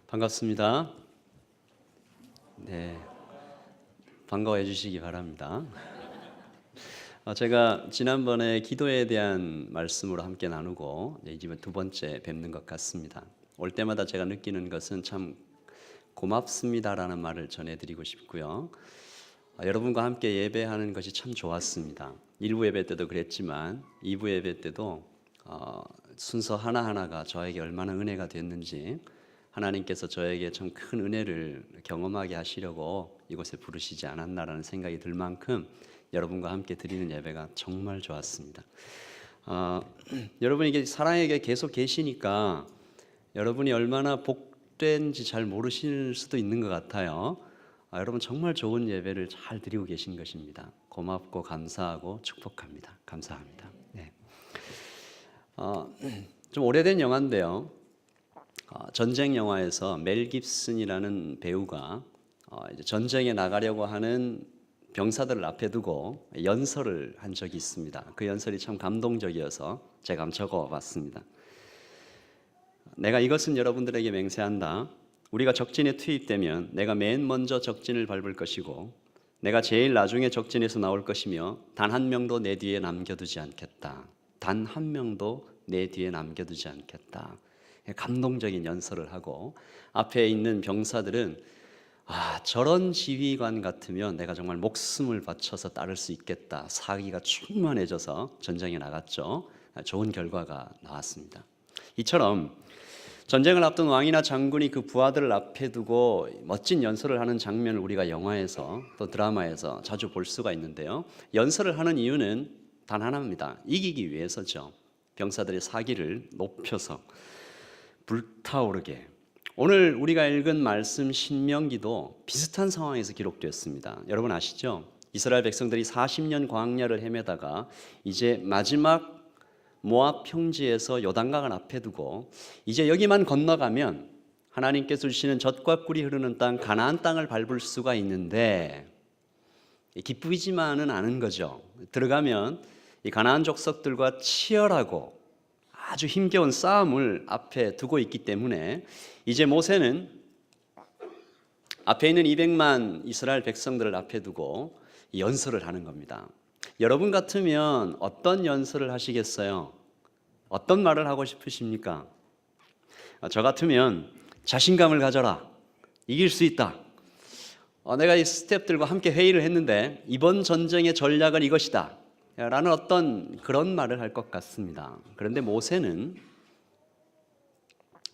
반갑습니다. 네, 반가워해 주시기 바랍니다. 제가 지난번에 기도에 대한 말씀으로 함께 나누고 이제 두 번째 뵙는 것 같습니다. 올 때마다 제가 느끼는 것은 참 고맙습니다라는 말을 전해드리고 싶고요. 여러분과 함께 예배하는 것이 참 좋았습니다. 1부 예배 때도 그랬지만 2부 예배 때도 순서 하나하나가 저에게 얼마나 은혜가 됐는지, 하나님께서 저에게 참 큰 은혜를 경험하게 하시려고 이곳에 부르시지 않았나라는 생각이 들 만큼 여러분과 함께 드리는 예배가 정말 좋았습니다. 여러분이 이게 사랑에게 계속 계시니까 여러분이 얼마나 복된지 잘 모르실 수도 있는 것 같아요. 여러분 정말 좋은 예배를 잘 드리고 계신 것입니다. 고맙고 감사하고 축복합니다. 감사합니다. 네. 좀 오래된 영화인데요. 전쟁 영화에서 멜 깁슨이라는 배우가 이제 전쟁에 나가려고 하는 병사들을 앞에 두고 연설을 한 적이 있습니다. 그 연설이 참 감동적이어서 제가 한번 적어봤습니다. 내가 이것은 여러분들에게 맹세한다. 우리가 적진에 투입되면 내가 맨 먼저 적진을 밟을 것이고 내가 제일 나중에 적진에서 나올 것이며 단 한 명도 내 뒤에 남겨두지 않겠다. 단 한 명도 내 뒤에 남겨두지 않겠다. 감동적인 연설을 하고 앞에 있는 병사들은 저런 지휘관 같으면 내가 정말 목숨을 바쳐서 따를 수 있겠다. 사기가 충만해져서 전쟁에 나갔죠. 좋은 결과가 나왔습니다. 이처럼 전쟁을 앞둔 왕이나 장군이 그 부하들을 앞에 두고 멋진 연설을 하는 장면을 우리가 영화에서 또 드라마에서 자주 볼 수가 있는데요. 연설을 하는 이유는 단 하나입니다. 이기기 위해서죠. 병사들의 사기를 높여서 불타오르게. 오늘 우리가 읽은 말씀 신명기도 비슷한 상황에서 기록되었습니다. 여러분 아시죠? 이스라엘 백성들이 40년 광야를 헤매다가 이제 마지막 모압 평지에서 요단강을 앞에 두고 이제 여기만 건너가면 하나님께서 주시는 젖과 꿀이 흐르는 땅 가나안 땅을 밟을 수가 있는데 기쁘지만은 않은 거죠. 들어가면 이 가나안 족속들과 치열하고 아주 힘겨운 싸움을 앞에 두고 있기 때문에 이제 모세는 앞에 있는 200만 이스라엘 백성들을 앞에 두고 연설을 하는 겁니다. 여러분 같으면 어떤 연설을 하시겠어요? 어떤 말을 하고 싶으십니까? 저 같으면 자신감을 가져라. 이길 수 있다. 내가 이 스태프들과 함께 회의를 했는데 이번 전쟁의 전략은 이것이다. 라는 어떤 그런 말을 할 것 같습니다. 그런데 모세는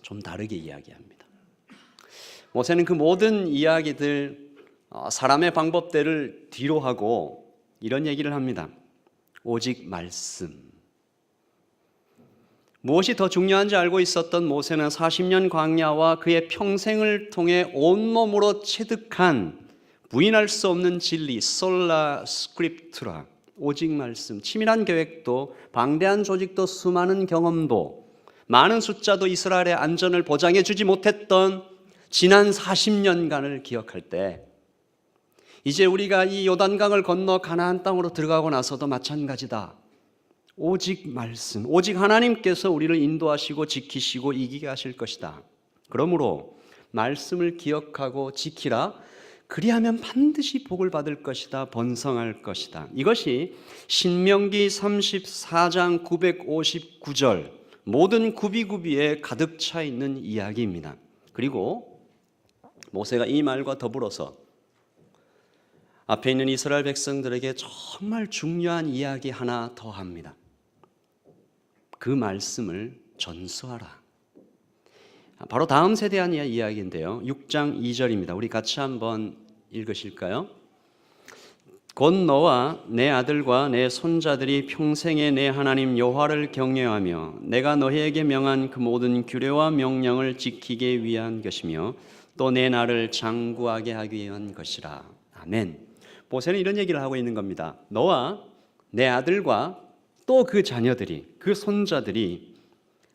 좀 다르게 이야기합니다. 모세는 그 모든 이야기들, 사람의 방법들을 뒤로 하고 이런 얘기를 합니다. 오직 말씀. 무엇이 더 중요한지 알고 있었던 모세는 40년 광야와 그의 평생을 통해 온몸으로 체득한 부인할 수 없는 진리, 솔라 스크립투라, 오직 말씀, 치밀한 계획도 방대한 조직도 수많은 경험도 많은 숫자도 이스라엘의 안전을 보장해 주지 못했던 지난 40년간을 기억할 때 이제 우리가 이 요단강을 건너 가나안 땅으로 들어가고 나서도 마찬가지다. 오직 말씀, 오직 하나님께서 우리를 인도하시고 지키시고 이기게 하실 것이다. 그러므로 말씀을 기억하고 지키라. 그리하면 반드시 복을 받을 것이다. 번성할 것이다. 이것이 신명기 34장 959절 모든 구비구비에 가득 차 있는 이야기입니다. 그리고 모세가 이 말과 더불어서 앞에 있는 이스라엘 백성들에게 정말 중요한 이야기 하나 더 합니다. 그 말씀을 전수하라. 바로 다음 세대에 대한 이야기인데요. 6장 2절입니다. 우리 같이 한번 읽으실까요? 곧 너와 내 아들과 내 손자들이 평생에 내 하나님 여호와를 경외하며 내가 너희에게 명한 그 모든 규례와 명령을 지키기 위한 것이며 또 내 나를 장구하게 하기 위한 것이라. 아멘. 모세는 이런 얘기를 하고 있는 겁니다. 너와 내 아들과 또 그 자녀들이, 그 손자들이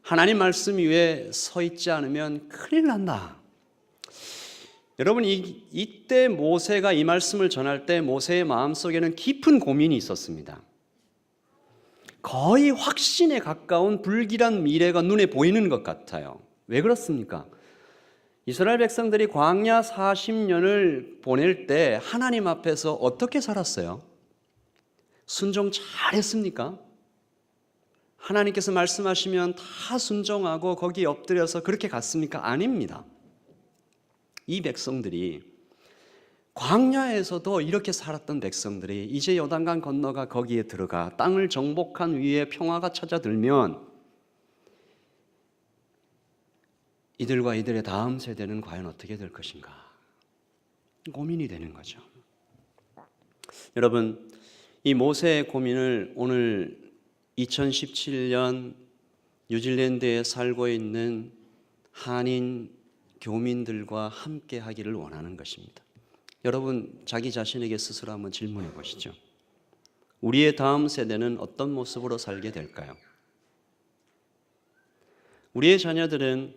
하나님 말씀 위에 서 있지 않으면 큰일 난다. 여러분, 이때 모세가 이 말씀을 전할 때 모세의 마음속에는 깊은 고민이 있었습니다. 거의 확신에 가까운 불길한 미래가 눈에 보이는 것 같아요. 왜 그렇습니까? 이스라엘 백성들이 광야 40년을 보낼 때 하나님 앞에서 어떻게 살았어요? 순종 잘했습니까? 하나님께서 말씀하시면 다 순종하고 거기에 엎드려서 그렇게 갔습니까? 아닙니다. 이 백성들이 광야에서도 이렇게 살았던 백성들이 이제 요단강 건너가 거기에 들어가 땅을 정복한 위에 평화가 찾아들면 이들과 이들의 다음 세대는 과연 어떻게 될 것인가 고민이 되는 거죠. 여러분, 이 모세의 고민을 오늘 2017년 뉴질랜드에 살고 있는 한인 교민들과 함께 하기를 원하는 것입니다. 여러분, 자기 자신에게 스스로 한번 질문해 보시죠. 우리의 다음 세대는 어떤 모습으로 살게 될까요? 우리의 자녀들은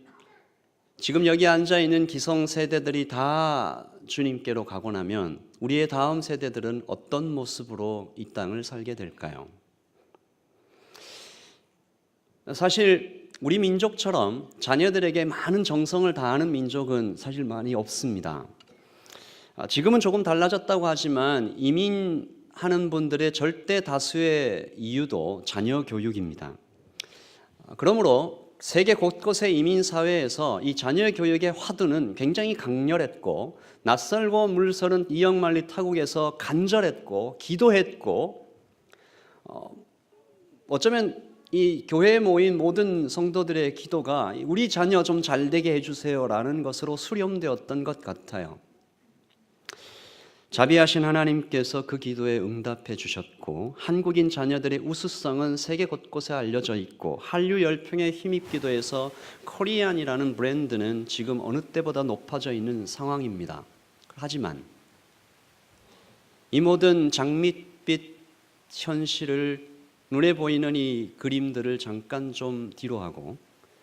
지금 여기 앉아 있는 기성 세대들이 다 주님께로 가고 나면 우리의 다음 세대들은 어떤 모습으로 이 땅을 살게 될까요? 사실 우리 민족처럼 자녀들에게 많은 정성을 다하는 민족은 사실 많이 없습니다. 지금은 조금 달라졌다고 하지만 이민하는 분들의 절대 다수의 이유도 자녀 교육입니다. 그러므로 세계 곳곳의 이민 사회에서 이 자녀 교육의 화두는 굉장히 강렬했고 낯설고 물서른 이역만리 타국에서 간절했고 기도했고 어쩌면 이 교회에 모인 모든 성도들의 기도가 우리 자녀 좀 잘되게 해주세요라는 것으로 수렴되었던 것 같아요. 자비하신 하나님께서 그 기도에 응답해 주셨고 한국인 자녀들의 우수성은 세계 곳곳에 알려져 있고 한류 열풍에 힘입기도 해서 코리안이라는 브랜드는 지금 어느 때보다 높아져 있는 상황입니다. 하지만 이 모든 장밋빛 현실을 눈에 보이는 이 그림들을 잠깐 좀 뒤로 하고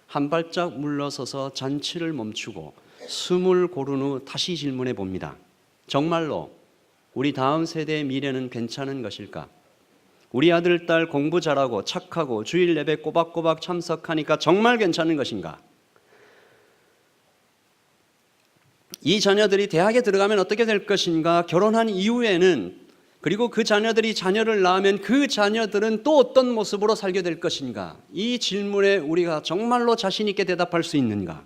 한 발짝 물러서서 잔치를 멈추고 숨을 고른 후 다시 질문해 봅니다. 정말로 우리 다음 세대의 미래는 괜찮은 것일까? 우리 아들, 딸 공부 잘하고 착하고 주일 예배 꼬박꼬박 참석하니까 정말 괜찮은 것인가? 이 자녀들이 대학에 들어가면 어떻게 될 것인가? 결혼한 이후에는 그리고 그 자녀들이 자녀를 낳으면 그 자녀들은 또 어떤 모습으로 살게 될 것인가? 이 질문에 우리가 정말로 자신 있게 대답할 수 있는가?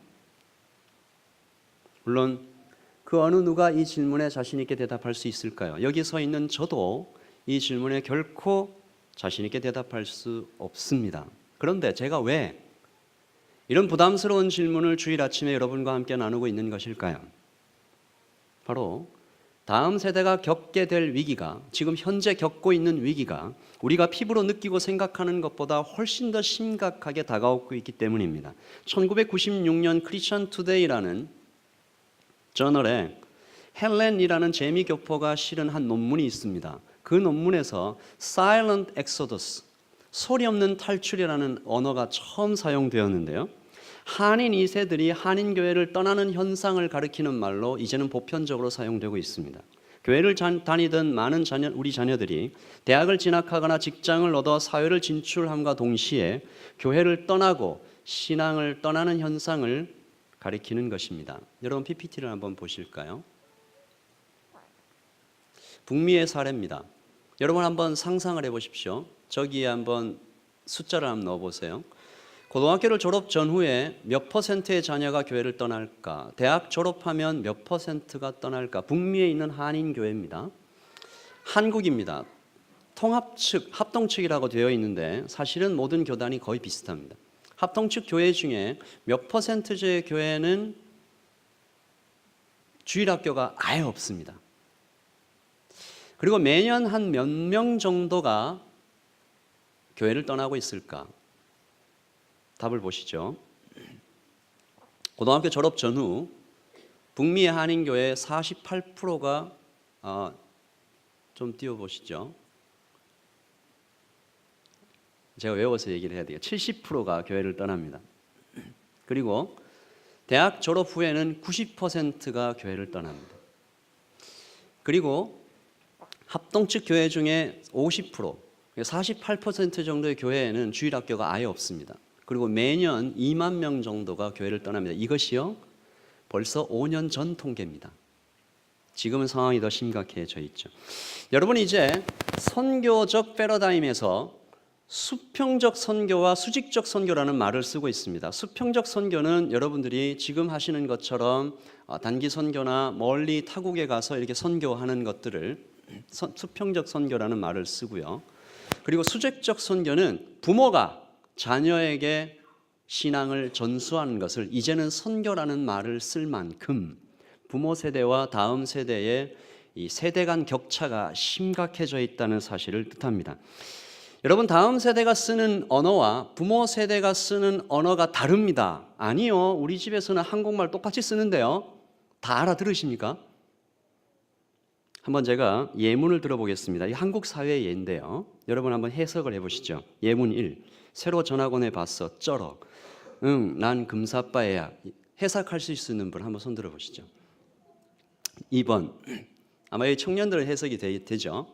물론 그 어느 누가 이 질문에 자신 있게 대답할 수 있을까요? 여기 서 있는 저도 이 질문에 결코 자신 있게 대답할 수 없습니다. 그런데 제가 왜 이런 부담스러운 질문을 주일 아침에 여러분과 함께 나누고 있는 것일까요? 바로 다음 세대가 겪게 될 위기가 지금 현재 겪고 있는 위기가 우리가 피부로 느끼고 생각하는 것보다 훨씬 더 심각하게 다가오고 있기 때문입니다. 1996년 크리스천 투데이라는 저널에 헬렌이라는 재미교포가 실은 한 논문이 있습니다. 그 논문에서 Silent Exodus, 소리 없는 탈출이라는 언어가 처음 사용되었는데요. 한인 2세들이 한인교회를 떠나는 현상을 가리키는 말로 이제는 보편적으로 사용되고 있습니다. 교회를 다니던 많은 우리 자녀들이 대학을 진학하거나 직장을 얻어 사회를 진출함과 동시에 교회를 떠나고 신앙을 떠나는 현상을 가리키는 것입니다. 여러분 PPT를 한번 보실까요? 북미의 사례입니다. 여러분 한번 상상을 해보십시오. 저기에 한번 숫자를 한번 넣어보세요. 고등학교를 졸업 전후에 몇 퍼센트의 자녀가 교회를 떠날까? 대학 졸업하면 몇 퍼센트가 떠날까? 북미에 있는 한인교회입니다. 한국입니다. 통합측, 합동측이라고 되어 있는데 사실은 모든 교단이 거의 비슷합니다. 합동측 교회 중에 몇 퍼센트의 교회는 주일학교가 아예 없습니다. 그리고 매년 한 몇 명 정도가 교회를 떠나고 있을까? 답을 보시죠. 고등학교 졸업 전후 북미의 한인교회 48%가 좀 띄워보시죠. 제가 외워서 얘기를 해야 돼요. 70%가 교회를 떠납니다. 그리고 대학 졸업 후에는 90%가 교회를 떠납니다. 그리고 합동측 교회 중에 50%, 48% 정도의 교회에는 주일학교가 아예 없습니다. 그리고 매년 2만 명 정도가 교회를 떠납니다. 이것이요, 벌써 5년 전 통계입니다. 지금은 상황이 더 심각해져 있죠. 여러분, 이제 선교적 패러다임에서 수평적 선교와 수직적 선교라는 말을 쓰고 있습니다. 수평적 선교는 여러분들이 지금 하시는 것처럼 단기 선교나 멀리 타국에 가서 이렇게 선교하는 것들을 수평적 선교라는 말을 쓰고요. 그리고 수직적 선교는 부모가 자녀에게 신앙을 전수하는 것을 이제는 선교라는 말을 쓸 만큼 부모 세대와 다음 세대의 이 세대 간 격차가 심각해져 있다는 사실을 뜻합니다. 여러분, 다음 세대가 쓰는 언어와 부모 세대가 쓰는 언어가 다릅니다. 아니요, 우리 집에서는 한국말 똑같이 쓰는데요. 다 알아들으십니까? 한번 제가 예문을 들어보겠습니다. 이 한국 사회의 예인데요. 여러분 한번 해석을 해보시죠. 예문 1. 새로 전학원에 봤어. 쩔어. 응, 난 금사빠야. 해석할 수 있는 분 한번 손 들어보시죠. 2번. 아마 이 청년들은 해석이 되죠.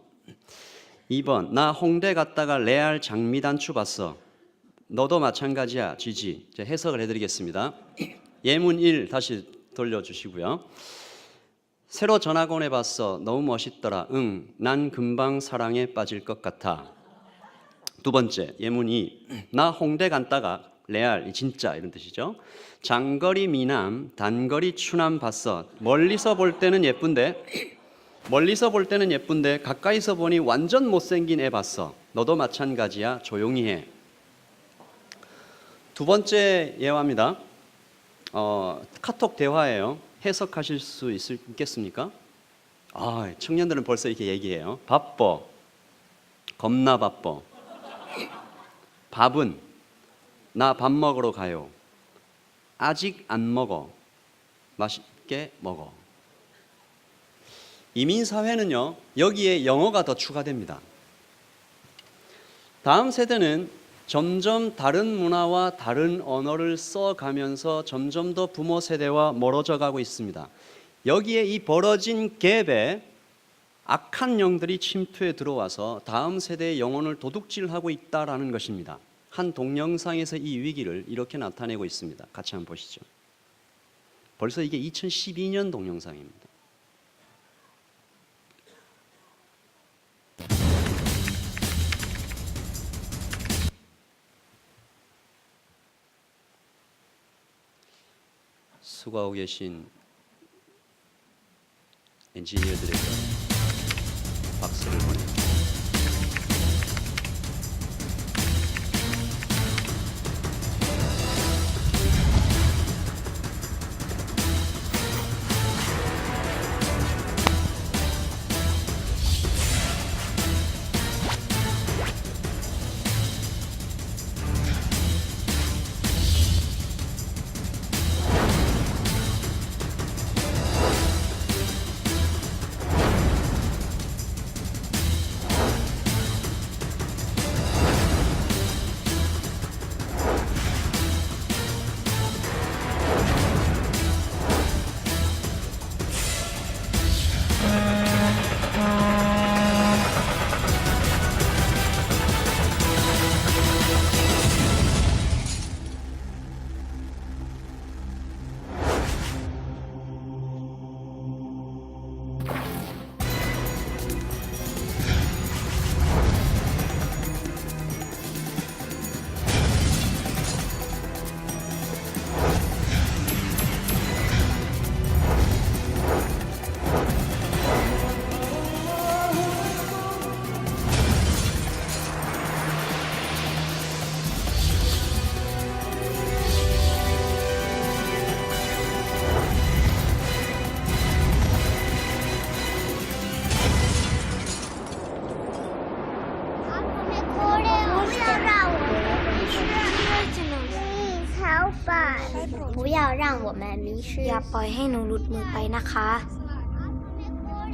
2번. 나 홍대 갔다가 레알 장미단추 봤어. 너도 마찬가지야. 지지. 제가 해석을 해드리겠습니다. 예문 1 다시 돌려주시고요. 새로 전학원에 봤어. 너무 멋있더라. 응, 난 금방 사랑에 빠질 것 같아. 두 번째, 예문 2. 나 홍대 갔다가 레알, 진짜 이런 뜻이죠. 장거리 미남, 단거리 추남 봤어. 멀리서 볼 때는 예쁜데 가까이서 보니 완전 못생긴 애 봤어. 너도 마찬가지야. 조용히 해. 두 번째 예화입니다. 카톡 대화예요. 해석하실 수 있겠습니까? 청년들은 벌써 이렇게 얘기해요. 바빠. 겁나 바빠. 밥은 나 밥 먹으러 가요. 아직 안 먹어. 맛있게 먹어. 이민사회는요, 여기에 영어가 더 추가됩니다. 다음 세대는 점점 다른 문화와 다른 언어를 써가면서 점점 더 부모 세대와 멀어져 가고 있습니다. 여기에 이 벌어진 갭에 악한 영들이 침투해 들어와서 다음 세대의 영혼을 도둑질하고 있다라는 것입니다. 한 동영상에서 이 위기를 이렇게 나타내고 있습니다. 같이 한번 보시죠. 벌써 이게 2012년 동영상입니다. 수고하고 계신 엔지니어들에게 박수를 보냅니다.อย่าปล่อยให้หนูหลุดมือไปนะคะ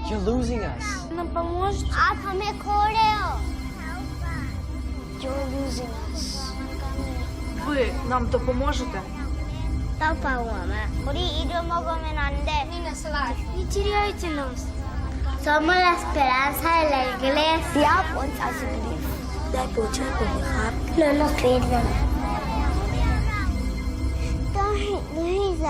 You're losing us. Нам поможете? You're losing us. Ви нам допоможете? 우리 이름 먹으면 안 돼. Ni ceria aici nos. Somos la esperanza de la iglesia. Glaub uns also lieb. ได้โปรดช่วยผมนะครับแล้วเราเกรงกันต้องให้Jesus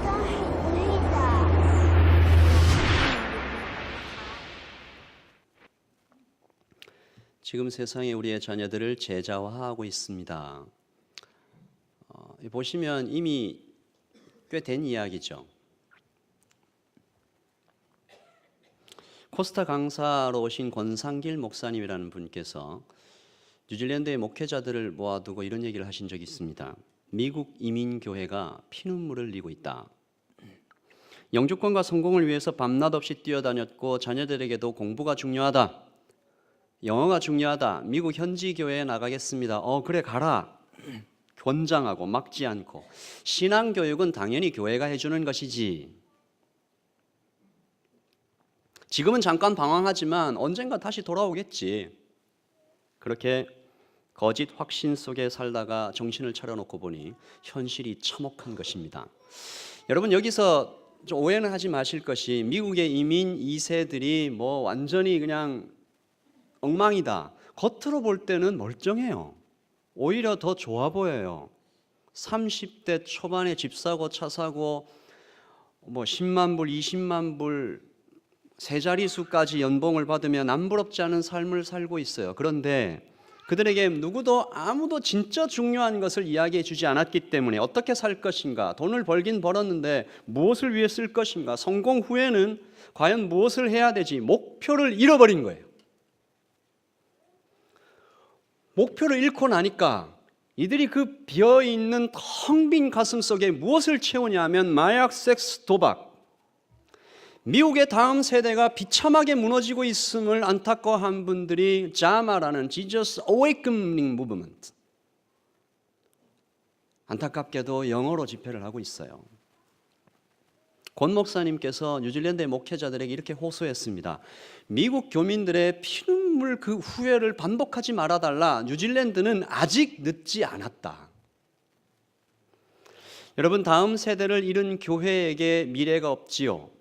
ต้องให้Jesus 지금 세상에 우리의 자녀들을 제자화하고 있습니다. 보시면 이미 꽤 된 이야기죠. 코스타 강사로 오신 권상길 목사님이라는 분께서 뉴질랜드의 목회자들을 모아두고 이런 얘기를 하신 적이 있습니다. 미국 이민교회가 피눈물을 흘리고 있다. 영주권과 성공을 위해서 밤낮 없이 뛰어다녔고 자녀들에게도 공부가 중요하다. 영어가 중요하다. 미국 현지 교회에 나가겠습니다. 그래 가라. 권장하고 막지 않고. 신앙교육은 당연히 교회가 해주는 것이지. 지금은 잠깐 방황하지만 언젠가 다시 돌아오겠지. 그렇게 거짓 확신 속에 살다가 정신을 차려놓고 보니 현실이 참혹한 것입니다. 여러분 여기서 좀 오해는 하지 마실 것이 미국의 이민 2세들이 뭐 완전히 그냥 엉망이다. 겉으로 볼 때는 멀쩡해요. 오히려 더 좋아 보여요. 30대 초반에 집 사고 차 사고 뭐 10만 불, 20만 불 세 자릿수까지 연봉을 받으며 남부럽지 않은 삶을 살고 있어요. 그런데 그들에게 누구도 아무도 진짜 중요한 것을 이야기해 주지 않았기 때문에 어떻게 살 것인가, 돈을 벌긴 벌었는데 무엇을 위해 쓸 것인가, 성공 후에는 과연 무엇을 해야 되지, 목표를 잃어버린 거예요. 목표를 잃고 나니까 이들이 그 비어있는 텅 빈 가슴 속에 무엇을 채우냐 하면 마약, 섹스, 도박. 미국의 다음 세대가 비참하게 무너지고 있음을 안타까워한 분들이 자마라는 Jesus Awakening Movement, 안타깝게도 영어로 집회를 하고 있어요. 권 목사님께서 뉴질랜드의 목회자들에게 이렇게 호소했습니다. 미국 교민들의 피눈물 그 후회를 반복하지 말아달라. 뉴질랜드는 아직 늦지 않았다. 여러분, 다음 세대를 잃은 교회에게 미래가 없지요.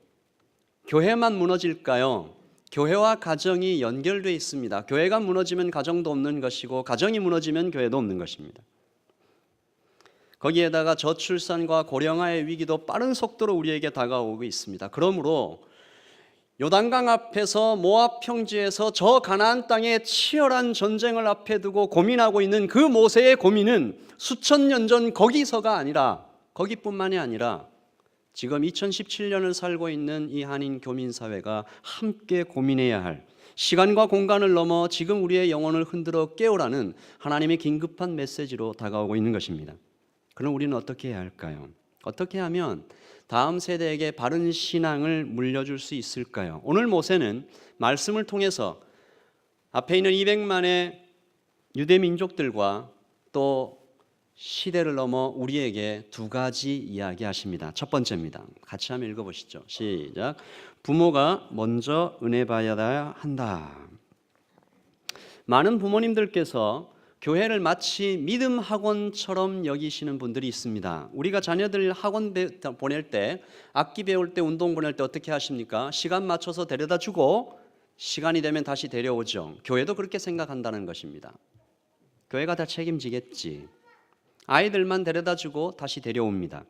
교회만 무너질까요? 교회와 가정이 연결되어 있습니다. 교회가 무너지면 가정도 없는 것이고 가정이 무너지면 교회도 없는 것입니다. 거기에다가 저출산과 고령화의 위기도 빠른 속도로 우리에게 다가오고 있습니다. 그러므로 요단강 앞에서 모압 평지에서 저 가나안 땅의 치열한 전쟁을 앞에 두고 고민하고 있는 그 모세의 고민은 수천 년 전 거기서가 아니라, 거기뿐만이 아니라 지금 2017년을 살고 있는 이 한인 교민 사회가 함께 고민해야 할, 시간과 공간을 넘어 지금 우리의 영혼을 흔들어 깨우라는 하나님의 긴급한 메시지로 다가오고 있는 것입니다. 그럼 우리는 어떻게 해야 할까요? 어떻게 하면 다음 세대에게 바른 신앙을 물려줄 수 있을까요? 오늘 모세는 말씀을 통해서 앞에 있는 200만의 유대 민족들과 또 시대를 넘어 우리에게 두 가지 이야기하십니다. 첫 번째입니다. 같이 한번 읽어보시죠. 시작. 부모가 먼저 은혜 받아야 한다. 많은 부모님들께서 교회를 마치 믿음 학원처럼 여기시는 분들이 있습니다. 우리가 자녀들 학원 보낼 때, 악기 배울 때, 운동 보낼 때 어떻게 하십니까? 시간 맞춰서 데려다 주고 시간이 되면 다시 데려오죠. 교회도 그렇게 생각한다는 것입니다. 교회가 다 책임지겠지. 아이들만 데려다 주고 다시 데려옵니다.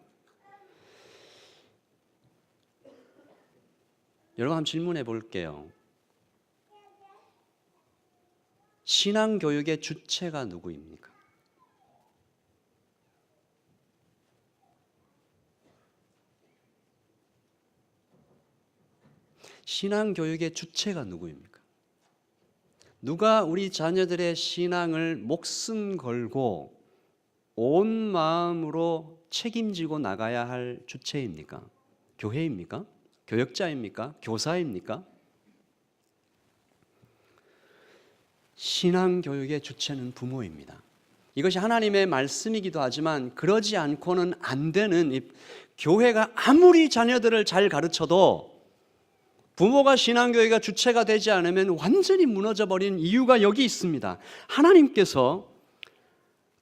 여러분 한번 질문해 볼게요. 신앙교육의 주체가 누구입니까? 신앙교육의 주체가 누구입니까? 누가 우리 자녀들의 신앙을 목숨 걸고 온 마음으로 책임지고 나가야 할 주체입니까? 교회입니까? 교역자입니까? 교사입니까? 신앙교육의 주체는 부모입니다. 이것이 하나님의 말씀이기도 하지만 그러지 않고는 안 되는, 교회가 아무리 자녀들을 잘 가르쳐도 부모가 신앙교육의 주체가 되지 않으면 완전히 무너져버린 이유가 여기 있습니다. 하나님께서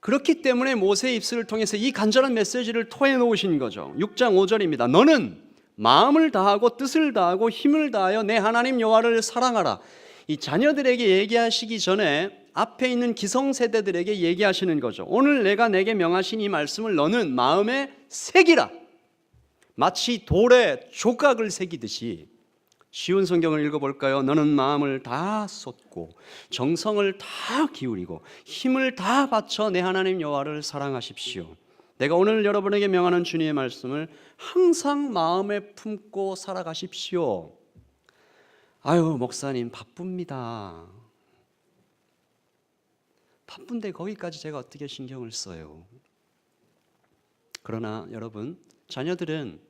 그렇기 때문에 모세의 입술을 통해서 이 간절한 메시지를 토해 놓으신 거죠. 6장 5절입니다. 너는 마음을 다하고 뜻을 다하고 힘을 다하여 내 하나님 여호와를 사랑하라. 이 자녀들에게 얘기하시기 전에 앞에 있는 기성세대들에게 얘기하시는 거죠. 오늘 내가 내게 명하신 이 말씀을 너는 마음에 새기라. 마치 돌에 조각을 새기듯이. 쉬운 성경을 읽어볼까요? 너는 마음을 다 쏟고 정성을 다 기울이고 힘을 다 바쳐 내 하나님 여호와를 사랑하십시오. 내가 오늘 여러분에게 명하는 주님의 말씀을 항상 마음에 품고 살아가십시오. 아유, 목사님 바쁩니다. 바쁜데 거기까지 제가 어떻게 신경을 써요? 그러나 여러분, 자녀들은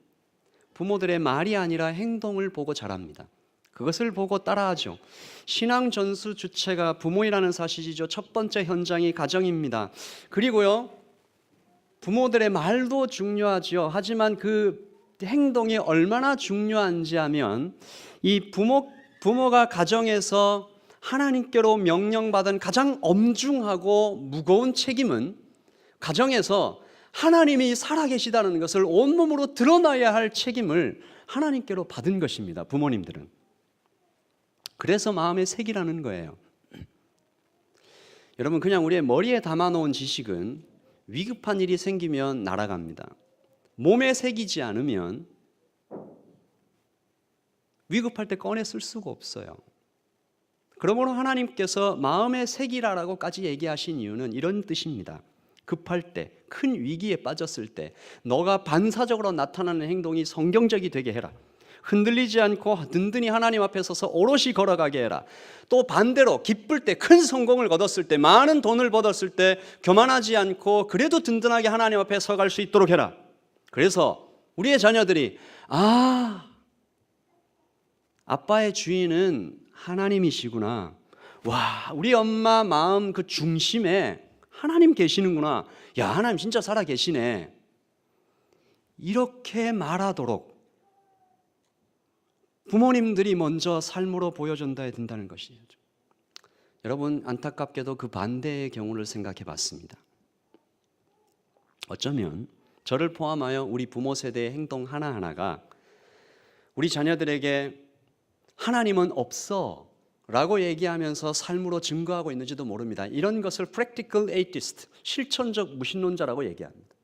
부모들의 말이 아니라 행동을 보고 자랍니다. 그것을 보고 따라하죠. 신앙 전수 주체가 부모이라는 사실이죠. 첫 번째 현장이 가정입니다. 그리고요, 부모들의 말도 중요하죠. 하지만 그 행동이 얼마나 중요한지 하면 이 부모가 가정에서 하나님께로 명령받은 가장 엄중하고 무거운 책임은 가정에서 하나님이 살아계시다는 것을 온몸으로 드러나야 할 책임을 하나님께로 받은 것입니다. 부모님들은. 그래서 마음에 새기라는 거예요. 여러분, 그냥 우리의 머리에 담아놓은 지식은 위급한 일이 생기면 날아갑니다. 몸에 새기지 않으면 위급할 때 꺼내 쓸 수가 없어요. 그러므로 하나님께서 마음에 새기라라고까지 얘기하신 이유는 이런 뜻입니다. 급할 때, 큰 위기에 빠졌을 때 너가 반사적으로 나타나는 행동이 성경적이 되게 해라. 흔들리지 않고 든든히 하나님 앞에 서서 오롯이 걸어가게 해라. 또 반대로 기쁠 때, 큰 성공을 거뒀을 때, 많은 돈을 벌었을 때 교만하지 않고 그래도 든든하게 하나님 앞에 서갈 수 있도록 해라. 그래서 우리의 자녀들이 아빠의 주인은 하나님이시구나. 와, 우리 엄마 마음 그 중심에 하나님 계시는구나. 야, 하나님 진짜 살아 계시네. 이렇게 말하도록 부모님들이 먼저 삶으로 보여준다야 된다는 것이죠. 여러분, 안타깝게도 그 반대의 경우를 생각해 봤습니다. 어쩌면 저를 포함하여 우리 부모 세대의 행동 하나하나가 우리 자녀들에게 하나님은 없어 라고 얘기하면서 삶으로 증거하고 있는지도 모릅니다. 이런 것을 practical atheist, 실천적 무신론자라고 얘기합니다.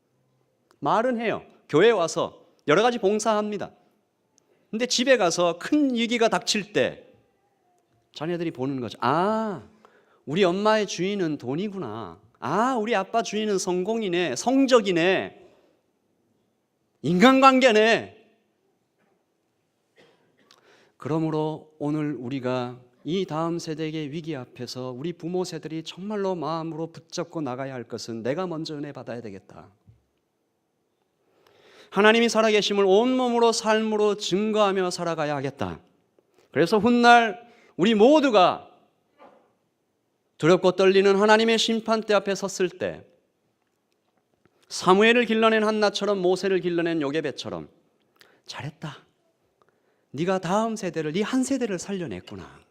말은 해요. 교회에 와서 여러 가지 봉사합니다. 근데 집에 가서 큰 위기가 닥칠 때 자녀들이 보는 거죠. 우리 엄마의 주인은 돈이구나. 우리 아빠 주인은 성공이네, 성적이네, 인간관계네. 그러므로 오늘 우리가 이 다음 세대의 위기 앞에서 우리 부모 세대들이 정말로 마음으로 붙잡고 나가야 할 것은 내가 먼저 은혜 받아야 되겠다. 하나님이 살아계심을 온몸으로 삶으로 증거하며 살아가야 하겠다. 그래서 훗날 우리 모두가 두렵고 떨리는 하나님의 심판대 앞에 섰을 때 사무엘을 길러낸 한나처럼 모세를 길러낸 요게벳처럼 잘했다. 네가 다음 세대를, 네 한 세대를 살려냈구나.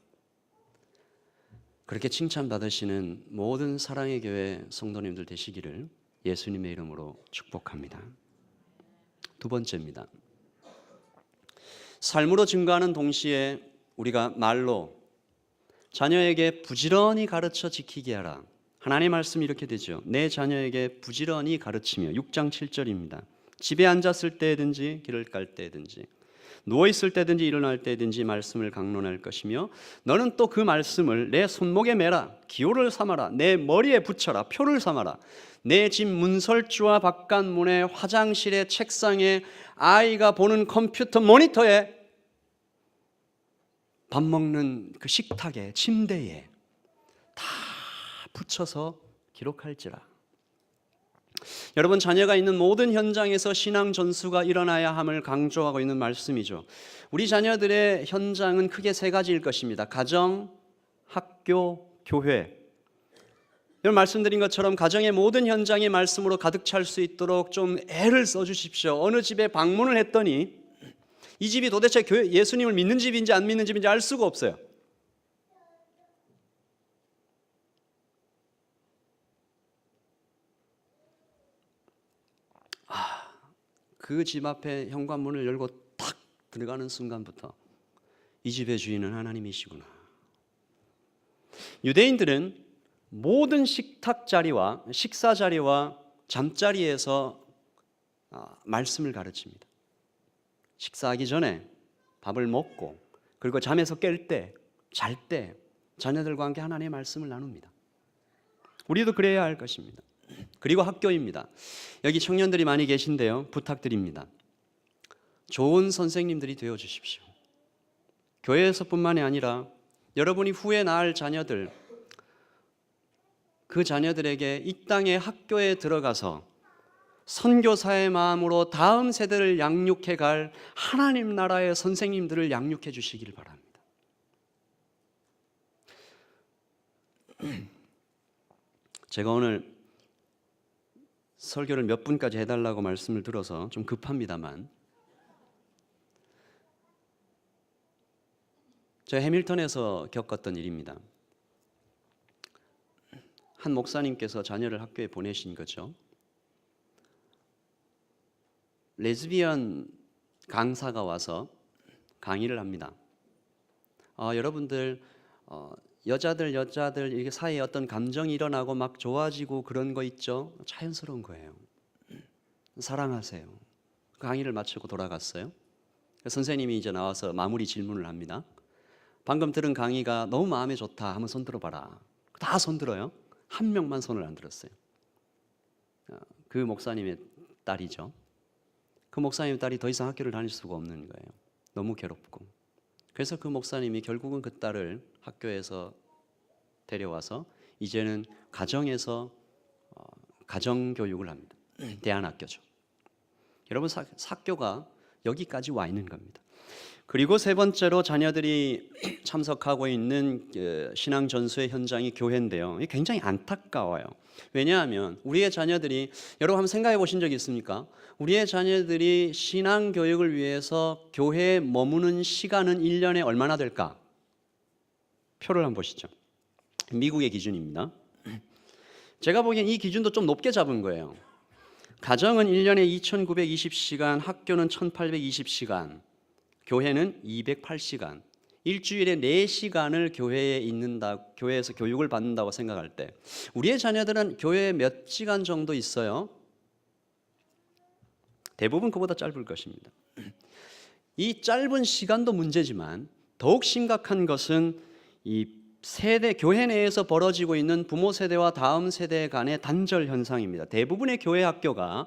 그렇게 칭찬받으시는 모든 사랑의 교회 성도님들 되시기를 예수님의 이름으로 축복합니다. 두 번째입니다. 삶으로 증거하는 동시에 우리가 말로 자녀에게 부지런히 가르쳐 지키게 하라. 하나님의 말씀이 이렇게 되죠. 내 자녀에게 부지런히 가르치며 6장 7절입니다. 집에 앉았을 때든지 길을 깔 때든지 누워있을 때든지 일어날 때든지 말씀을 강론할 것이며 너는 또 그 말씀을 내 손목에 매라. 기호를 삼아라. 내 머리에 붙여라. 표를 삼아라. 내 집 문설주와 바깥문에 화장실에 책상에 아이가 보는 컴퓨터 모니터에 밥 먹는 그 식탁에 침대에 다 붙여서 기록할지라. 여러분, 자녀가 있는 모든 현장에서 신앙 전수가 일어나야 함을 강조하고 있는 말씀이죠. 우리 자녀들의 현장은 크게 세 가지일 것입니다. 가정, 학교, 교회. 여러분, 말씀드린 것처럼 가정의 모든 현장이 말씀으로 가득 찰 수 있도록 좀 애를 써주십시오. 어느 집에 방문을 했더니 이 집이 도대체 예수님을 믿는 집인지 안 믿는 집인지 알 수가 없어요. 그 집 앞에 현관문을 열고 탁 들어가는 순간부터 이 집의 주인은 하나님이시구나. 유대인들은 모든 식탁 자리와 식사 자리와 잠자리에서 말씀을 가르칩니다. 식사하기 전에 밥을 먹고 그리고 잠에서 깰 때, 잘 때 자녀들과 함께 하나님의 말씀을 나눕니다. 우리도 그래야 할 것입니다. 그리고 학교입니다. 여기 청년들이 많이 계신데요. 부탁드립니다. 좋은 선생님들이 되어 주십시오. 교회에서뿐만이 아니라 여러분이 후에 낳을 자녀들, 그 자녀들에게 이 땅의 학교에 들어가서 선교사의 마음으로 다음 세대를 양육해 갈 하나님 나라의 선생님들을 양육해 주시기를 바랍니다. 제가 오늘 설교를 몇 분까지 해달라고 말씀을 들어서 좀 급합니다만, 제가 해밀턴에서 겪었던 일입니다. 한 목사님께서 자녀를 학교에 보내신 거죠. 레즈비언 강사가 와서 강의를 합니다. 여러분들 여자들 이게 사이에 어떤 감정이 일어나고 막 좋아지고 그런 거 있죠? 자연스러운 거예요. 사랑하세요. 강의를 마치고 돌아갔어요. 선생님이 이제 나와서 마무리 질문을 합니다. 방금 들은 강의가 너무 마음에 좋다 하면 손 들어봐라. 다 손 들어요. 한 명만 손을 안 들었어요. 그 목사님의 딸이죠. 그 목사님의 딸이 더 이상 학교를 다닐 수가 없는 거예요. 너무 괴롭고. 그래서 그 목사님이 결국은 그 딸을 학교에서 데려와서 이제는 가정에서 가정교육을 합니다. 대안학교죠. 여러분, 학교가 여기까지 와 있는 겁니다. 그리고 세 번째로 자녀들이 참석하고 있는 신앙 전수의 현장이 교회인데요. 이게 굉장히 안타까워요. 왜냐하면 우리의 자녀들이, 여러분 한번 생각해 보신 적 있습니까? 우리의 자녀들이 신앙 교육을 위해서 교회에 머무는 시간은 1년에 얼마나 될까? 표를 한번 보시죠. 미국의 기준입니다. 제가 보기엔 이 기준도 좀 높게 잡은 거예요. 가정은 1년에 2920시간, 학교는 1820시간, 교회는 208시간, 일주일에 4시간을 교회에서 교육을 받는다고 생각할 때 우리의 자녀들은 교회에 몇 시간 정도 있어요? 대부분 그보다 짧을 것입니다. 이 짧은 시간도 문제지만 더욱 심각한 것은 이 세대, 교회 내에서 벌어지고 있는 부모 세대와 다음 세대 간의 단절 현상입니다. 대부분의 교회 학교가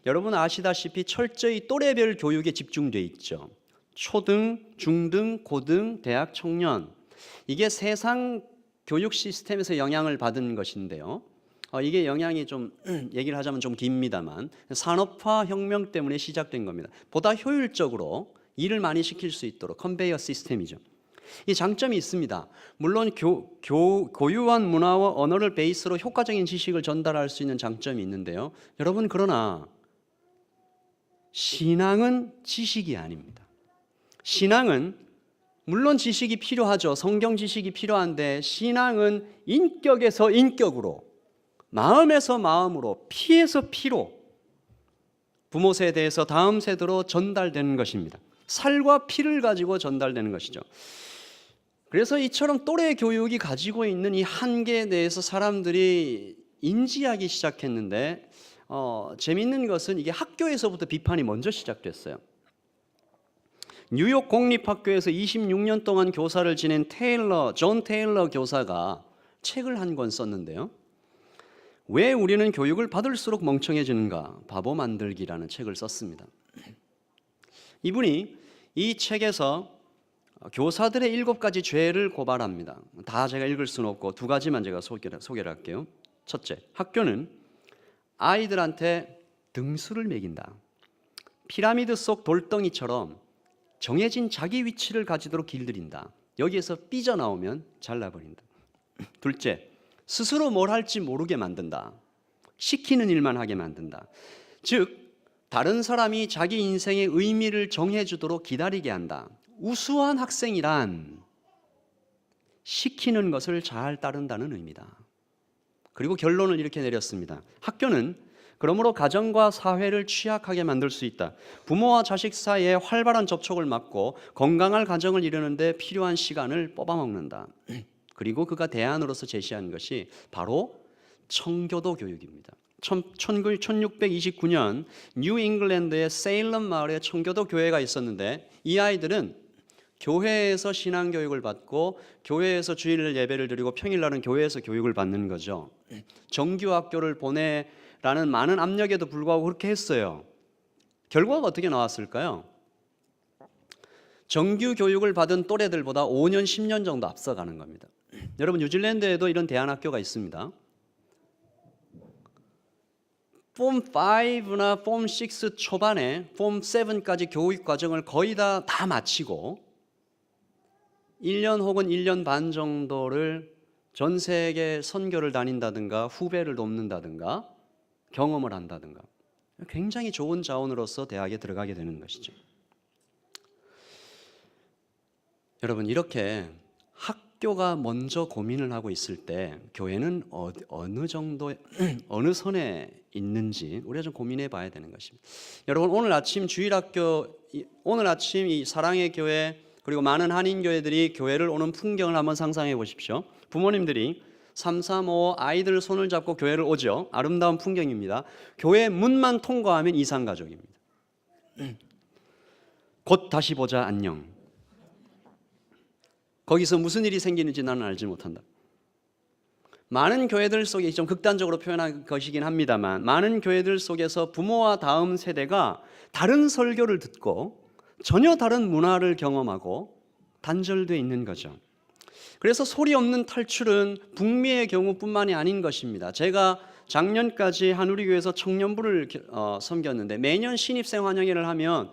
여러분 아시다시피 철저히 또래별 교육에 집중돼 있죠. 초등, 중등, 고등, 대학, 청년, 이게 세상 교육 시스템에서 영향을 받은 것인데요. 이게 영향이 좀 얘기를 하자면 좀 깁니다만 산업화 혁명 때문에 시작된 겁니다. 보다 효율적으로 일을 많이 시킬 수 있도록 컨베이어 시스템이죠. 이 장점이 있습니다. 물론 고유한 문화와 언어를 베이스로 효과적인 지식을 전달할 수 있는 장점이 있는데요. 여러분, 그러나 신앙은 지식이 아닙니다. 신앙은 물론 지식이 필요하죠. 성경 지식이 필요한데 신앙은 인격에서 인격으로, 마음에서 마음으로, 피에서 피로 부모 세대에서 다음 세대로 전달되는 것입니다. 살과 피를 가지고 전달되는 것이죠. 그래서 이처럼 또래 교육이 가지고 있는 이 한계에 대해서 사람들이 인지하기 시작했는데 재미있는 것은 이게 학교에서부터 비판이 먼저 시작됐어요. 뉴욕 공립학교에서 26년 동안 교사를 지낸 존 테일러 교사가 책을 한 권 썼는데요. 왜 우리는 교육을 받을수록 멍청해지는가? 바보 만들기라는 책을 썼습니다. 이분이 이 책에서 교사들의 7가지 죄를 고발합니다. 다 제가 읽을 수는 없고 2가지만 제가 소개를 할게요. 첫째, 학교는 아이들한테 등수를 매긴다. 피라미드 속 돌덩이처럼 정해진 자기 위치를 가지도록 길들인다. 여기에서 삐져나오면 잘라버린다. 둘째, 스스로 뭘 할지 모르게 만든다. 시키는 일만 하게 만든다. 즉, 다른 사람이 자기 인생의 의미를 정해주도록 기다리게 한다. 우수한 학생이란 시키는 것을 잘 따른다는 의미다. 그리고 결론을 이렇게 내렸습니다. 학교는 그러므로 가정과 사회를 취약하게 만들 수 있다. 부모와 자식 사이에 활발한 접촉을 막고 건강한 가정을 이루는데 필요한 시간을 뽑아먹는다. 그리고 그가 대안으로서 제시한 것이 바로 청교도 교육입니다. 1629년 뉴 잉글랜드의 세일럼 마을에 청교도 교회가 있었는데 이 아이들은 교회에서 신앙교육을 받고 교회에서 주일 예배를 드리고 평일날은 교회에서 교육을 받는 거죠. 정규학교를 보내라는 많은 압력에도 불구하고 그렇게 했어요. 결과가 어떻게 나왔을까요? 정규 교육을 받은 또래들보다 5년, 10년 정도 앞서가는 겁니다. 여러분 뉴질랜드에도 이런 대안학교가 있습니다. 폼 5나 폼 6 초반에 폼 7까지 교육 과정을 거의 다 마치고 1년 혹은 1년 반 정도를 전 세계 선교를 다닌다든가 후배를 돕는다든가 경험을 한다든가 굉장히 좋은 자원으로서 대학에 들어가게 되는 것이죠. 여러분 이렇게 학교가 먼저 고민을 하고 있을 때 교회는 어느 정도 어느 선에 있는지 우리가 좀 고민해 봐야 되는 것입니다. 여러분 오늘 아침 주일학교 오늘 아침 이 사랑의 교회 그리고 많은 한인교회들이 교회를 오는 풍경을 한번 상상해 보십시오. 부모님들이 335 아이들 손을 잡고 교회를 오죠. 아름다운 풍경입니다. 교회 문만 통과하면 이산가족입니다. 곧 다시 보자 안녕. 거기서 무슨 일이 생기는지 나는 알지 못한다. 많은 교회들 속에 좀 극단적으로 표현한 것이긴 합니다만 많은 교회들 속에서 부모와 다음 세대가 다른 설교를 듣고 전혀 다른 문화를 경험하고 단절되어 있는 거죠. 그래서 소리 없는 탈출은 북미의 경우뿐만이 아닌 것입니다. 제가 작년까지 한우리교회에서 청년부를 섬겼는데 매년 신입생 환영회를 하면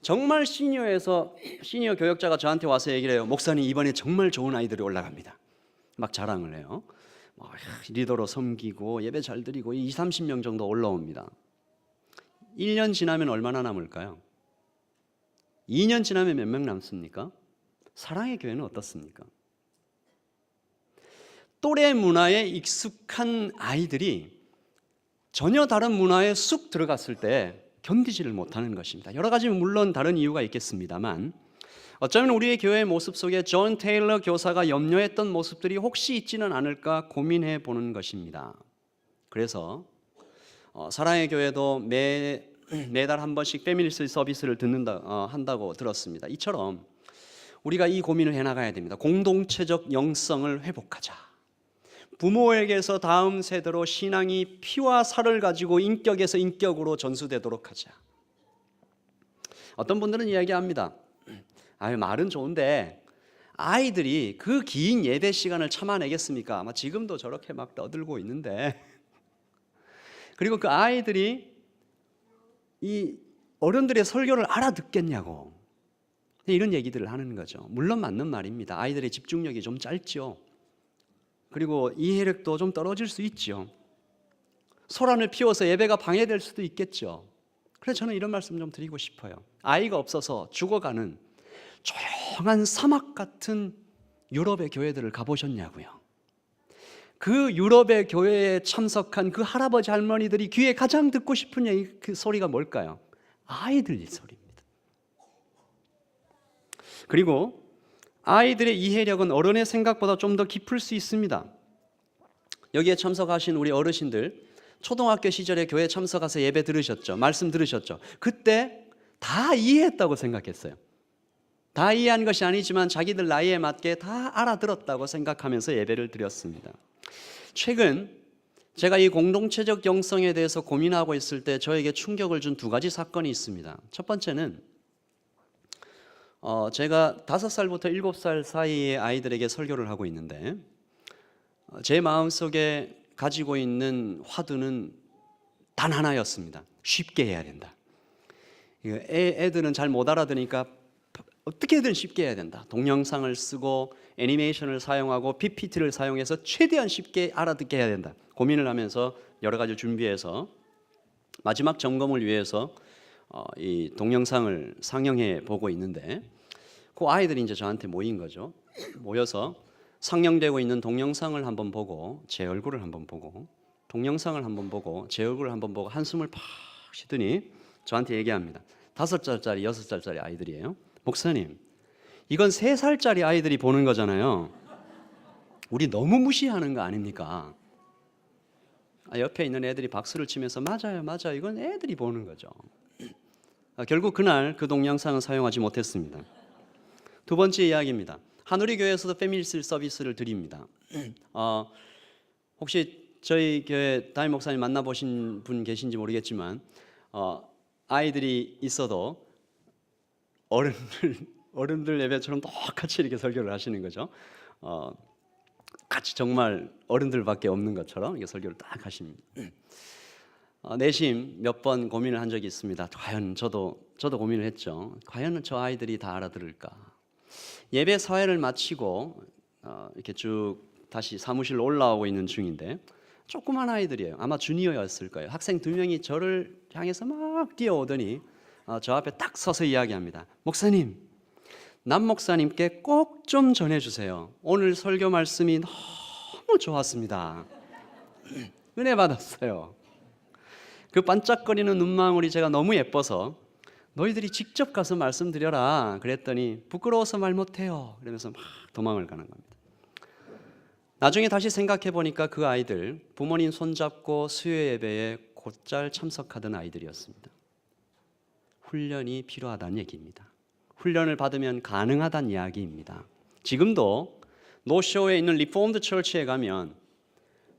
정말 시니어 교역자가 저한테 와서 얘기를 해요. 목사님 이번에 정말 좋은 아이들이 올라갑니다. 막 자랑을 해요. 리더로 섬기고 예배 잘 드리고 20, 30명 정도 올라옵니다. 1년 지나면 얼마나 남을까요? 2년 지나면 몇 명 남습니까? 사랑의 교회는 어떻습니까? 또래 문화에 익숙한 아이들이 전혀 다른 문화에 쑥 들어갔을 때 견디지를 못하는 것입니다. 여러 가지 물론 다른 이유가 있겠습니다만 어쩌면 우리의 교회의 모습 속에 존 테일러 교사가 염려했던 모습들이 혹시 있지는 않을까 고민해 보는 것입니다. 그래서 사랑의 교회도 매달 한 번씩 패밀리 서비스를 한다고 들었습니다. 이처럼 우리가 이 고민을 해나가야 됩니다. 공동체적 영성을 회복하자. 부모에게서 다음 세대로 신앙이 피와 살을 가지고 인격에서 인격으로 전수되도록 하자. 어떤 분들은 이야기합니다. 말은 좋은데 아이들이 그 긴 예배 시간을 참아내겠습니까? 아마 지금도 저렇게 막 떠들고 있는데 그리고 그 아이들이 이 어른들의 설교를 알아듣겠냐고 이런 얘기들을 하는 거죠. 물론 맞는 말입니다. 아이들의 집중력이 좀 짧죠. 그리고 이해력도 좀 떨어질 수 있죠. 소란을 피워서 예배가 방해될 수도 있겠죠. 그래서 저는 이런 말씀 좀 드리고 싶어요. 아이가 없어서 죽어가는 조용한 사막 같은 유럽의 교회들을 가보셨냐고요. 그 유럽의 교회에 참석한 그 할아버지 할머니들이 귀에 가장 듣고 싶은 얘기 그 소리가 뭘까요? 아이들 소리입니다. 그리고 아이들의 이해력은 어른의 생각보다 좀 더 깊을 수 있습니다. 여기에 참석하신 우리 어르신들 초등학교 시절에 교회 참석해서 예배 들으셨죠? 말씀 들으셨죠? 그때 다 이해했다고 생각했어요. 다 이해한 것이 아니지만 자기들 나이에 맞게 다 알아들었다고 생각하면서 예배를 드렸습니다. 최근 제가 이 공동체적 영성에 대해서 고민하고 있을 때 저에게 충격을 준 두 가지 사건이 있습니다. 첫 번째는 제가 5살부터 7살 사이의 아이들에게 설교를 하고 있는데 제 마음속에 가지고 있는 화두는 단 하나였습니다. 쉽게 해야 된다. 애들은 잘 못 알아들으니까 어떻게든 쉽게 해야 된다. 동영상을 쓰고 애니메이션을 사용하고 PPT를 사용해서 최대한 쉽게 알아듣게 해야 된다. 고민을 하면서 여러 가지 준비해서 마지막 점검을 위해서 이 동영상을 상영해 보고 있는데 그 아이들이 이제 저한테 모인 거죠. 모여서 상영되고 있는 동영상을 한번 보고 제 얼굴을 한번 보고 동영상을 한번 보고 제 얼굴을 한번 보고 한숨을 팍 쉬더니 저한테 얘기합니다. 5살짜리, 6살짜리 아이들이에요. 목사님, 이건 3살짜리 아이들이 보는 거잖아요. 우리 너무 무시하는 거 아닙니까? 옆에 있는 애들이 박수를 치면서 맞아요, 맞아요. 이건 애들이 보는 거죠. 결국 그날 그 동영상은 사용하지 못했습니다. 두 번째 이야기입니다. 한우리 교회에서도 패밀리 서비스를 드립니다. 혹시 저희 교회 담임 목사님 만나보신 분 계신지 모르겠지만 아이들이 있어도 어른들 예배처럼 똑같이 이렇게 설교를 하시는 거죠. 같이 정말 어른들밖에 없는 것처럼 이렇게 설교를 딱 하십니다. 내심 몇 번 고민을 한 적이 있습니다. 과연 저도 고민을 했죠. 과연 저 아이들이 다 알아들을까? 예배 사회를 마치고 이렇게 쭉 다시 사무실로 올라오고 있는 중인데 조그만 아이들이에요. 아마 주니어였을 거예요. 학생 2명이 저를 향해서 막 뛰어오더니 저 앞에 딱 서서 이야기합니다. 목사님, 남 목사님께 꼭 좀 전해주세요. 오늘 설교 말씀이 너무 좋았습니다. 은혜 받았어요. 그 반짝거리는 눈망울이 제가 너무 예뻐서 너희들이 직접 가서 말씀드려라 그랬더니 부끄러워서 말 못해요. 그러면서 막 도망을 가는 겁니다. 나중에 다시 생각해 보니까 그 아이들 부모님 손잡고 수요 예배에 곧잘 참석하던 아이들이었습니다. 훈련이 필요하다는 얘기입니다. 훈련을 받으면 가능하다는 이야기입니다. 지금도 노쇼에 있는 리포엄드 처치에 가면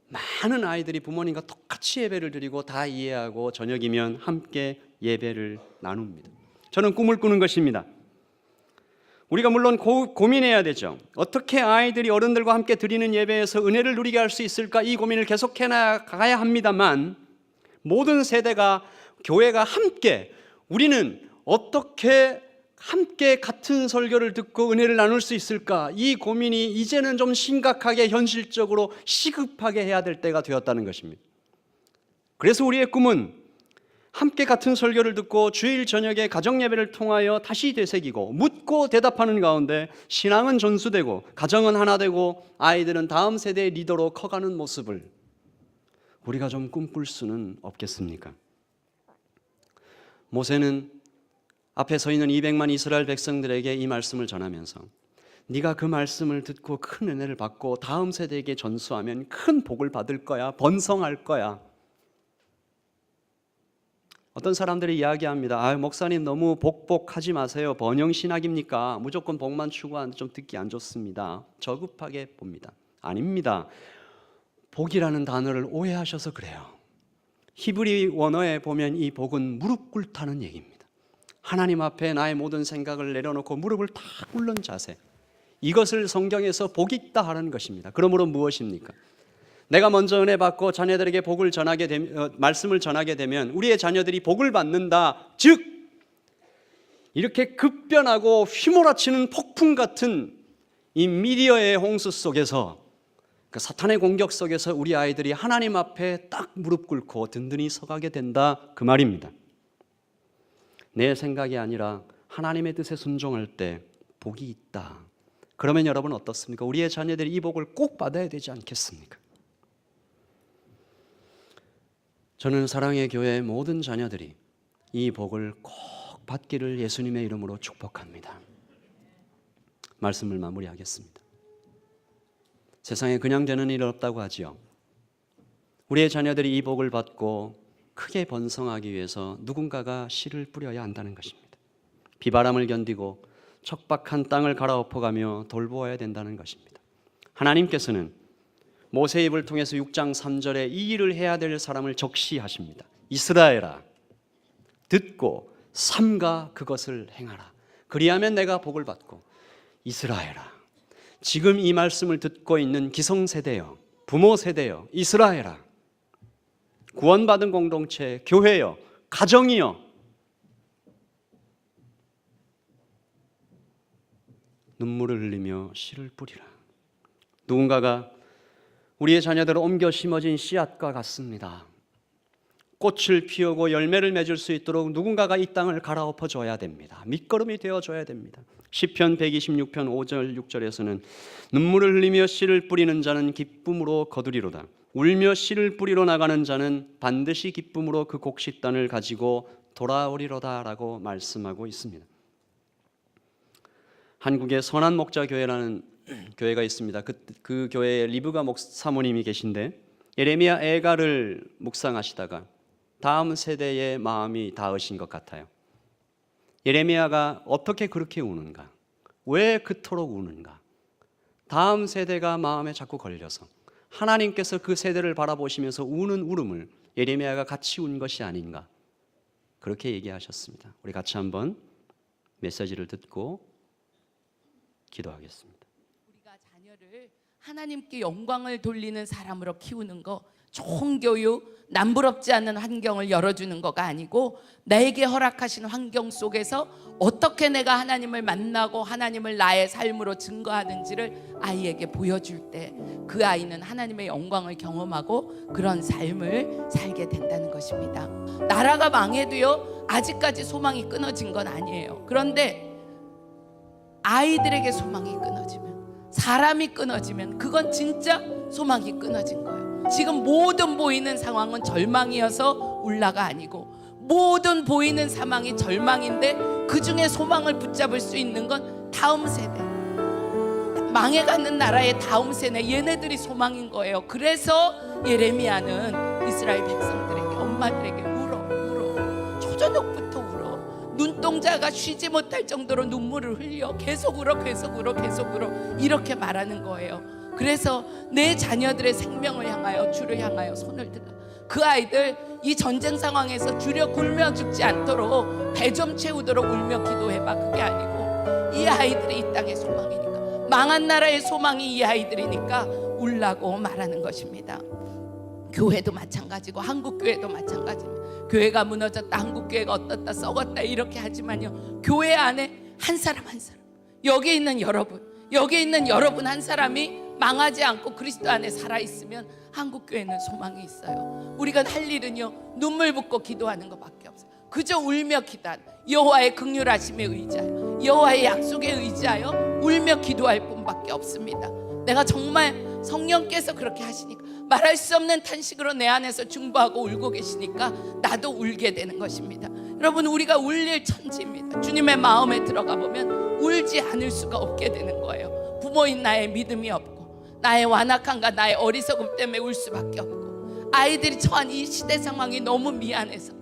많은 아이들이 부모님과 똑같이 예배를 드리고 다 이해하고 저녁이면 함께 예배를 나눕니다. 저는 꿈을 꾸는 것입니다. 우리가 물론 고민해야 되죠. 어떻게 아이들이 어른들과 함께 드리는 예배에서 은혜를 누리게 할 수 있을까? 이 고민을 계속해 나가야 합니다만 모든 세대가 교회가 함께 우리는 어떻게 함께 같은 설교를 듣고 은혜를 나눌 수 있을까? 이 고민이 이제는 좀 심각하게 현실적으로 시급하게 해야 될 때가 되었다는 것입니다. 그래서 우리의 꿈은 함께 같은 설교를 듣고 주일 저녁에 가정 예배를 통하여 다시 되새기고 묻고 대답하는 가운데 신앙은 전수되고 가정은 하나 되고 아이들은 다음 세대의 리더로 커가는 모습을 우리가 좀 꿈꿀 수는 없겠습니까? 모세는 앞에 서 있는 200만 이스라엘 백성들에게 이 말씀을 전하면서 네가 그 말씀을 듣고 큰 은혜를 받고 다음 세대에게 전수하면 큰 복을 받을 거야. 번성할 거야. 어떤 사람들이 이야기합니다. 목사님 너무 복복하지 마세요. 번영신학입니까? 무조건 복만 추구하는데 좀 듣기 안 좋습니다. 저급하게 봅니다. 아닙니다. 복이라는 단어를 오해하셔서 그래요. 히브리 원어에 보면 이 복은 무릎 꿇다는 얘기입니다. 하나님 앞에 나의 모든 생각을 내려놓고 무릎을 탁 꿇는 자세, 이것을 성경에서 복이 있다 하는 것입니다. 그러므로 무엇입니까? 내가 먼저 은혜 받고 자녀들에게 복을 전하게 되면, 말씀을 전하게 되면 우리의 자녀들이 복을 받는다. 즉 이렇게 급변하고 휘몰아치는 폭풍 같은 이 미디어의 홍수 속에서 그 사탄의 공격 속에서 우리 아이들이 하나님 앞에 딱 무릎 꿇고 든든히 서가게 된다 그 말입니다. 내 생각이 아니라 하나님의 뜻에 순종할 때 복이 있다. 그러면 여러분 어떻습니까? 우리의 자녀들이 이 복을 꼭 받아야 되지 않겠습니까? 저는 사랑의 교회의 모든 자녀들이 이 복을 꼭 받기를 예수님의 이름으로 축복합니다. 말씀을 마무리하겠습니다. 세상에 그냥 되는 일 없다고 하지요. 우리의 자녀들이 이 복을 받고 크게 번성하기 위해서 누군가가 씨를 뿌려야 한다는 것입니다. 비바람을 견디고 척박한 땅을 갈아엎어가며 돌보아야 된다는 것입니다. 하나님께서는 모세의 입을 통해서 6장 3절에 이 일을 해야 될 사람을 적시하십니다. 이스라엘아, 듣고 삼가 그것을 행하라. 그리하면 내가 복을 받고. 이스라엘아, 지금 이 말씀을 듣고 있는 기성세대여, 부모세대여, 이스라엘아, 구원받은 공동체, 교회여, 가정이여, 눈물을 흘리며 씨를 뿌리라. 누군가가 우리의 자녀들을 옮겨 심어진 씨앗과 같습니다. 꽃을 피우고 열매를 맺을 수 있도록 누군가가 이 땅을 갈아엎어 줘야 됩니다. 밑거름이 되어줘야 됩니다. 시편 126편 5절 6절에서는 눈물을 흘리며 씨를 뿌리는 자는 기쁨으로 거두리로다. 울며 씨를 뿌리러 나가는 자는 반드시 기쁨으로 그 곡식단을 가지고 돌아오리로다라고 말씀하고 있습니다. 한국에 선한 목자 교회라는 교회가 있습니다. 그 교회에 리브가 사모님이 계신데 예레미야 애가를 묵상하시다가 다음 세대의 마음이 닿으신 것 같아요. 예레미야가 어떻게 그렇게 우는가? 왜 그토록 우는가? 다음 세대가 마음에 자꾸 걸려서 하나님께서 그 세대를 바라보시면서 우는 울음을 예레미야가 같이 운 것이 아닌가? 그렇게 얘기하셨습니다. 우리 같이 한번 메시지를 듣고 기도하겠습니다. 우리가 자녀를 하나님께 영광을 돌리는 사람으로 키우는 거, 좋은 교육, 남부럽지 않은 환경을 열어주는 거가 아니고 나에게 허락하신 환경 속에서 어떻게 내가 하나님을 만나고 하나님을 나의 삶으로 증거하는지를 아이에게 보여줄 때 그 아이는 하나님의 영광을 경험하고 그런 삶을 살게 된다는 것입니다. 나라가 망해도요, 아직까지 소망이 끊어진 건 아니에요. 그런데 아이들에게 소망이 끊어지면, 사람이 끊어지면 그건 진짜 소망이 끊어진 거예요. 지금 모든 보이는 상황은 절망이어서 울라가 아니고, 모든 보이는 상황이 절망인데 그 중에 소망을 붙잡을 수 있는 건 다음 세대, 망해가는 나라의 다음 세대, 얘네들이 소망인 거예요. 그래서 예레미야는 이스라엘 백성들에게, 엄마들에게 울어. 초저녁부터 울어. 눈동자가 쉬지 못할 정도로 눈물을 흘려. 계속 울어 이렇게 말하는 거예요. 그래서 내 자녀들의 생명을 향하여, 주를 향하여 손을 들어. 그 아이들 이 전쟁 상황에서 주려 굶어 죽지 않도록 배 좀 채우도록 울며 기도해봐. 그게 아니고 이 아이들이 이 땅의 소망이니까, 망한 나라의 소망이 이 아이들이니까 울라고 말하는 것입니다. 교회도 마찬가지고 한국 교회도 마찬가지입니다. 교회가 무너졌다, 한국 교회가 어떻다, 썩었다 이렇게 하지만요, 교회 안에 한 사람 한 사람, 여기 있는 여러분 한 사람이 망하지 않고 그리스도 안에 살아있으면 한국 교회는 소망이 있어요. 우리가 할 일은요, 눈물 붓고 기도하는 것밖에 없어요. 그저 울며 기도하는, 여호와의 긍휼하심에 의지하여, 여호와의 약속에 의지하여 울며 기도할 뿐밖에 없습니다. 내가 정말 성령께서 그렇게 하시니까, 말할 수 없는 탄식으로 내 안에서 중보하고 울고 계시니까 나도 울게 되는 것입니다. 여러분, 우리가 울릴 천지입니다. 주님의 마음에 들어가 보면 울지 않을 수가 없게 되는 거예요. 부모인 나의 믿음이 없고, 나의 완악함과 나의 어리석음 때문에 울 수밖에 없고, 아이들이 처한 이 시대 상황이 너무 미안해서,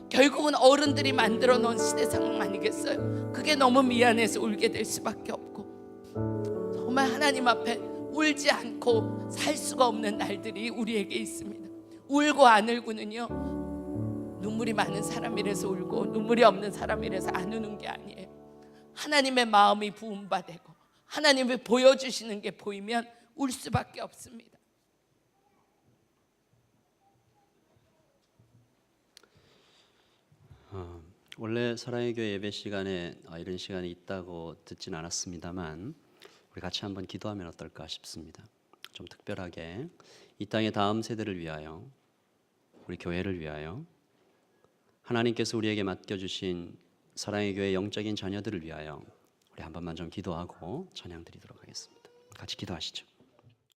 결국은 어른들이 만들어 놓은 시대 상황 아니겠어요? 그게 너무 미안해서 울게 될 수밖에 없고, 정말 하나님 앞에 울지 않고 살 수가 없는 날들이 우리에게 있습니다. 울고 안 울고는요, 눈물이 많은 사람이라서 울고 눈물이 없는 사람이라서 안 우는 게 아니에요. 하나님의 마음이 부음바 되고 하나님이 보여주시는 게 보이면 울 수밖에 없습니다. 원래 사랑의 교회 예배 시간에 이런 시간이 있다고 듣진 않았습니다만, 우리 같이 한번 기도하면 어떨까 싶습니다. 좀 특별하게 이 땅의 다음 세대를 위하여, 우리 교회를 위하여, 하나님께서 우리에게 맡겨주신 사랑의 교회 영적인 자녀들을 위하여 우리 한 번만 좀 기도하고 찬양 드리도록 하겠습니다. 같이 기도하시죠.